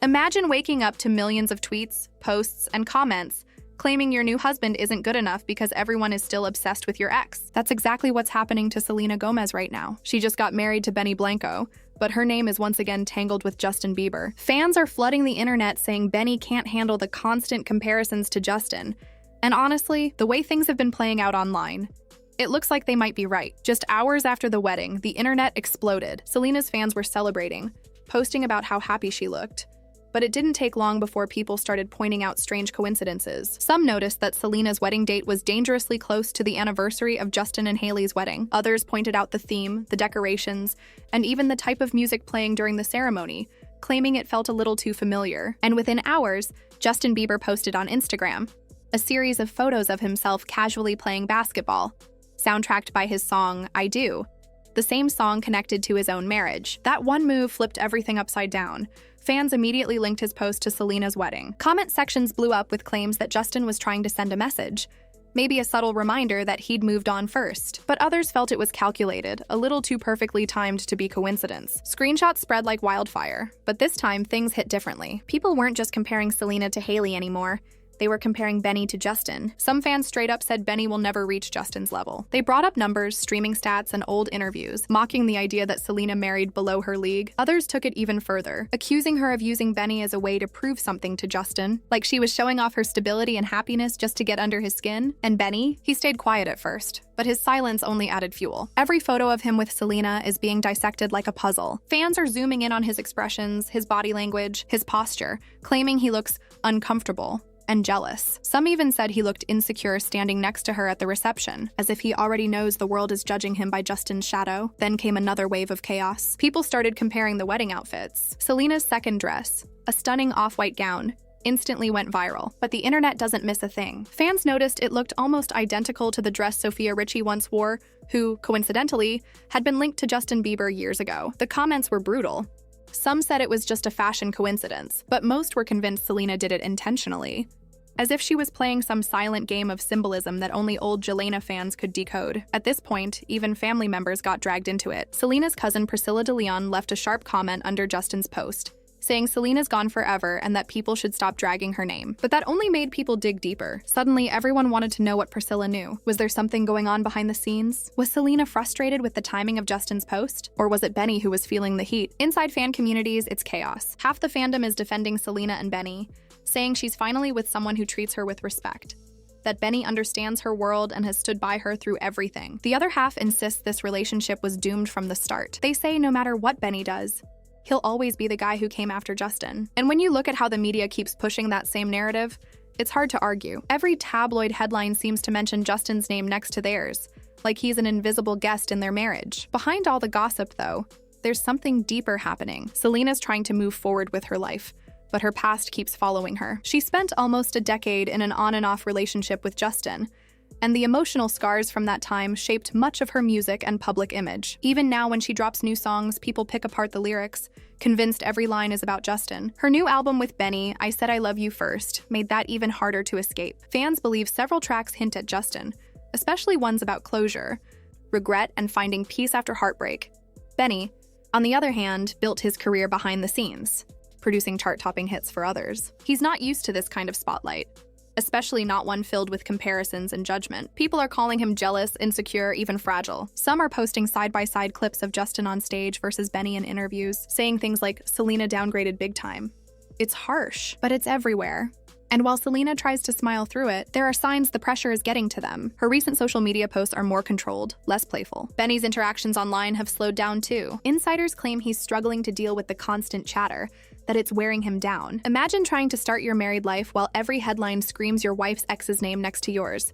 Imagine waking up to millions of tweets, posts, and comments claiming your new husband isn't good enough because everyone is still obsessed with your ex. That's exactly what's happening to Selena Gomez right now. She just got married to Benny Blanco, but her name is once again tangled with Justin Bieber. Fans are flooding the internet saying Benny can't handle the constant comparisons to Justin. And honestly, the way things have been playing out online, it looks like they might be right. Just hours after the wedding, the internet exploded. Selena's fans were celebrating, posting about how happy she looked. But it didn't take long before people started pointing out strange coincidences. Some noticed that Selena's wedding date was dangerously close to the anniversary of Justin and Hailey's wedding. Others pointed out the theme, the decorations, and even the type of music playing during the ceremony, claiming it felt a little too familiar. And within hours, Justin Bieber posted on Instagram a series of photos of himself casually playing basketball, soundtracked by his song, I Do, the same song connected to his own marriage. That one move flipped everything upside down. Fans immediately linked his post to Selena's wedding. Comment sections blew up with claims that Justin was trying to send a message, maybe a subtle reminder that he'd moved on first. But others felt it was calculated, a little too perfectly timed to be coincidence. Screenshots spread like wildfire, but this time things hit differently. People weren't just comparing Selena to Hailey anymore. They were comparing Benny to Justin. Some fans straight up said Benny will never reach Justin's level. They brought up numbers, streaming stats, and old interviews, mocking the idea that Selena married below her league. Others took it even further, accusing her of using Benny as a way to prove something to Justin, like she was showing off her stability and happiness just to get under his skin. And Benny, he stayed quiet at first, but his silence only added fuel. Every photo of him with Selena is being dissected like a puzzle. Fans are zooming in on his expressions, his body language, his posture, claiming he looks uncomfortable and jealous. Some even said he looked insecure standing next to her at the reception, as if he already knows the world is judging him by Justin's shadow. Then came another wave of chaos. People started comparing the wedding outfits. Selena's second dress, a stunning off-white gown, instantly went viral, but the internet doesn't miss a thing. Fans noticed it looked almost identical to the dress Sofia Richie once wore, who, coincidentally, had been linked to Justin Bieber years ago. The comments were brutal. Some said it was just a fashion coincidence, but most were convinced Selena did it intentionally, as if she was playing some silent game of symbolism that only old Jelena fans could decode. At this point, even family members got dragged into it. Selena's cousin Priscilla de Leon left a sharp comment under Justin's post, saying Selena's gone forever and that people should stop dragging her name. But that only made people dig deeper. Suddenly, everyone wanted to know what Priscilla knew. Was there something going on behind the scenes? Was Selena frustrated with the timing of Justin's post? Or was it Benny who was feeling the heat? Inside fan communities, it's chaos. Half the fandom is defending Selena and Benny, saying she's finally with someone who treats her with respect, that Benny understands her world and has stood by her through everything. The other half insists this relationship was doomed from the start. They say no matter what Benny does, he'll always be the guy who came after Justin. And when you look at how the media keeps pushing that same narrative, it's hard to argue. Every tabloid headline seems to mention Justin's name next to theirs, like he's an invisible guest in their marriage. Behind all the gossip, though, there's something deeper happening. Selena's trying to move forward with her life, but her past keeps following her. She spent almost a decade in an on and off relationship with Justin, and the emotional scars from that time shaped much of her music and public image. Even now, when she drops new songs, people pick apart the lyrics, convinced every line is about Justin. Her new album with Benny, I Said I Love You First, made that even harder to escape. Fans believe several tracks hint at Justin, especially ones about closure, regret, and finding peace after heartbreak. Benny, on the other hand, built his career behind the scenes, producing chart-topping hits for others. He's not used to this kind of spotlight, especially not one filled with comparisons and judgment. People are calling him jealous, insecure, even fragile. Some are posting side-by-side clips of Justin on stage versus Benny in interviews, saying things like, Selena downgraded big time. It's harsh, but it's everywhere. And while Selena tries to smile through it, there are signs the pressure is getting to them. Her recent social media posts are more controlled, less playful. Benny's interactions online have slowed down too. Insiders claim he's struggling to deal with the constant chatter, that it's wearing him down. Imagine trying to start your married life while every headline screams your wife's ex's name next to yours.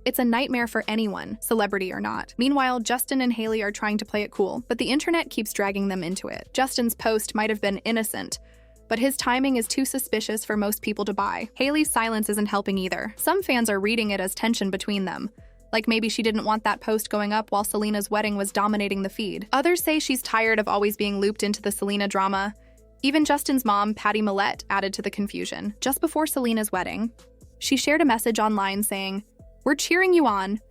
It's a nightmare for anyone, celebrity or not. Meanwhile, Justin and Hailey are trying to play it cool, but the internet keeps dragging them into it. Justin's post might have been innocent, but his timing is too suspicious for most people to buy. Hailey's silence isn't helping either. Some fans are reading it as tension between them, like maybe she didn't want that post going up while Selena's wedding was dominating the feed. Others say she's tired of always being looped into the Selena drama. Even Justin's mom, Patty Millette, added to the confusion. Just before Selena's wedding, she shared a message online saying, "We're cheering you on.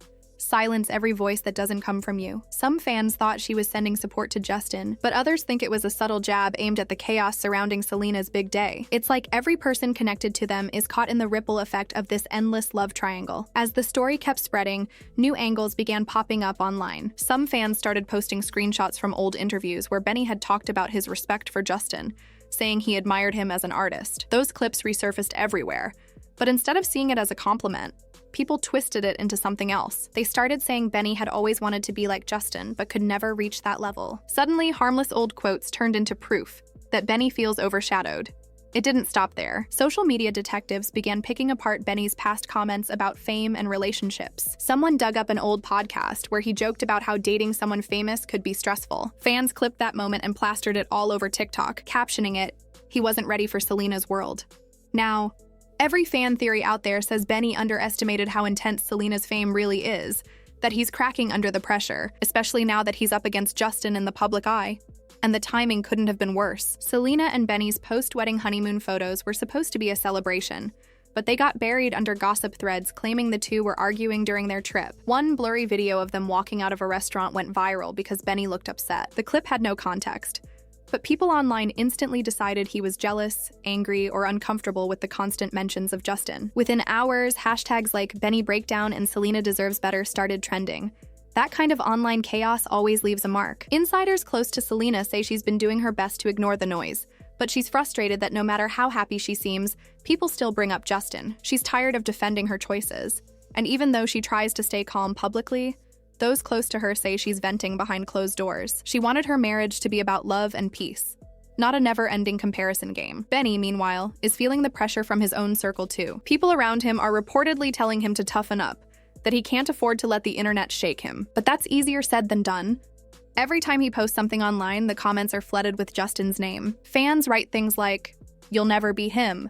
Silence every voice that doesn't come from you. Some fans thought she was sending support to Justin, but others think it was a subtle jab aimed at the chaos surrounding Selena's big day. It's like every person connected to them is caught in the ripple effect of this endless love triangle. As the story kept spreading, new angles began popping up online. Some fans started posting screenshots from old interviews where Benny had talked about his respect for Justin, saying he admired him as an artist. Those clips resurfaced everywhere, but instead of seeing it as a compliment, people twisted it into something else. They started saying Benny had always wanted to be like Justin, but could never reach that level. Suddenly, harmless old quotes turned into proof that Benny feels overshadowed. It didn't stop there. Social media detectives began picking apart Benny's past comments about fame and relationships. Someone dug up an old podcast where he joked about how dating someone famous could be stressful. Fans clipped that moment and plastered it all over TikTok, captioning it, "He wasn't ready for Selena's world." Now, every fan theory out there says Benny underestimated how intense Selena's fame really is, that he's cracking under the pressure, especially now that he's up against Justin in the public eye. And the timing couldn't have been worse. Selena and Benny's post-wedding honeymoon photos were supposed to be a celebration, but they got buried under gossip threads claiming the two were arguing during their trip. One blurry video of them walking out of a restaurant went viral because Benny looked upset. The clip had no context, but people online instantly decided he was jealous, angry, or uncomfortable with the constant mentions of Justin. Within hours, hashtags like Benny Breakdown and Selena Deserves Better started trending. That kind of online chaos always leaves a mark. Insiders close to Selena say she's been doing her best to ignore the noise, but she's frustrated that no matter how happy she seems, people still bring up Justin. She's tired of defending her choices. And even though she tries to stay calm publicly, those close to her say she's venting behind closed doors. She wanted her marriage to be about love and peace, not a never-ending comparison game. Benny, meanwhile, is feeling the pressure from his own circle too. People around him are reportedly telling him to toughen up, that he can't afford to let the internet shake him. But that's easier said than done. Every time he posts something online, the comments are flooded with Justin's name. Fans write things like, "You'll never be him,"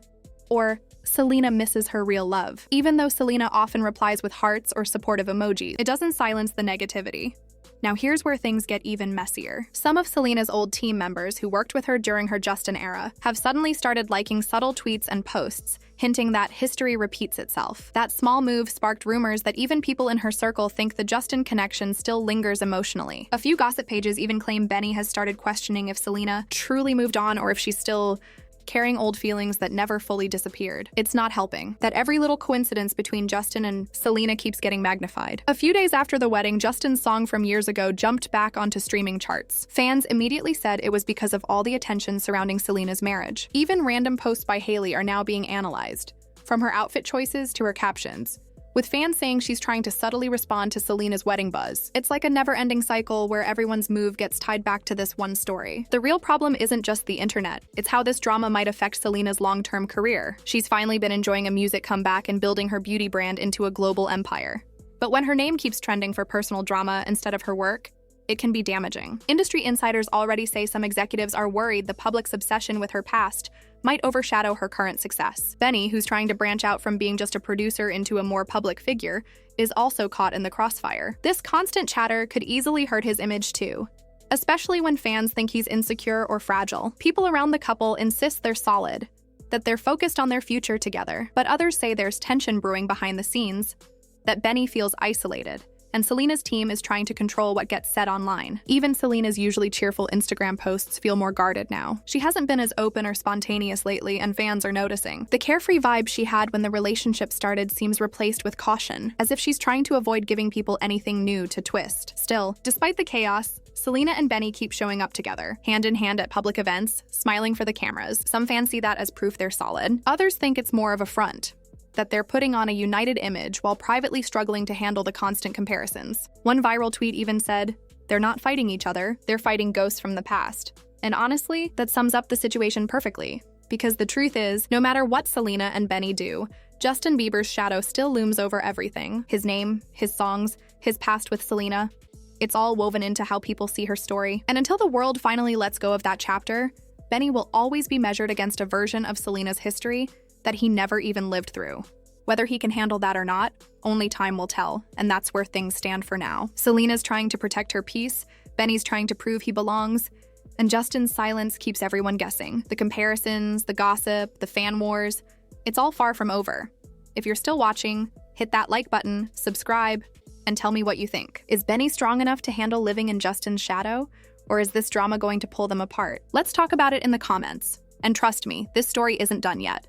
or "Selena misses her real love." Even though Selena often replies with hearts or supportive emojis, it doesn't silence the negativity. Now here's where things get even messier. Some of Selena's old team members who worked with her during her Justin era have suddenly started liking subtle tweets and posts, hinting that history repeats itself. That small move sparked rumors that even people in her circle think the Justin connection still lingers emotionally. A few gossip pages even claim Benny has started questioning if Selena truly moved on or if she's still carrying old feelings that never fully disappeared. It's not helping that every little coincidence between Justin and Selena keeps getting magnified. A few days after the wedding, Justin's song from years ago jumped back onto streaming charts. Fans immediately said it was because of all the attention surrounding Selena's marriage. Even random posts by Hailey are now being analyzed, from her outfit choices to her captions, with fans saying she's trying to subtly respond to Selena's wedding buzz. It's like a never-ending cycle where everyone's move gets tied back to this one story. The real problem isn't just the internet, it's how this drama might affect Selena's long-term career. She's finally been enjoying a music comeback and building her beauty brand into a global empire. But when her name keeps trending for personal drama instead of her work, it can be damaging. Industry insiders already say some executives are worried the public's obsession with her past might overshadow her current success. Benny, who's trying to branch out from being just a producer into a more public figure, is also caught in the crossfire. This constant chatter could easily hurt his image too, especially when fans think he's insecure or fragile. People around the couple insist they're solid, that they're focused on their future together, but others say there's tension brewing behind the scenes, that Benny feels isolated, and Selena's team is trying to control what gets said online. Even Selena's usually cheerful Instagram posts feel more guarded now. She hasn't been as open or spontaneous lately, and fans are noticing. The carefree vibe she had when the relationship started seems replaced with caution, as if she's trying to avoid giving people anything new to twist. Still, despite the chaos, Selena and Benny keep showing up together, hand in hand at public events, smiling for the cameras. Some fans see that as proof they're solid. Others think it's more of a front, that they're putting on a united image while privately struggling to handle the constant comparisons. One viral tweet even said, "They're not fighting each other, they're fighting ghosts from the past." And honestly, that sums up the situation perfectly. Because the truth is, no matter what Selena and Benny do, Justin Bieber's shadow still looms over everything. His name, his songs, his past with Selena. It's all woven into how people see her story. And until the world finally lets go of that chapter, Benny will always be measured against a version of Selena's history that he never even lived through. Whether he can handle that or not, only time will tell, and that's where things stand for now. Selena's trying to protect her peace, Benny's trying to prove he belongs, and Justin's silence keeps everyone guessing. The comparisons, the gossip, the fan wars, it's all far from over. If you're still watching, hit that like button, subscribe, and tell me what you think. Is Benny strong enough to handle living in Justin's shadow? Or is this drama going to pull them apart? Let's talk about it in the comments. And trust me, this story isn't done yet.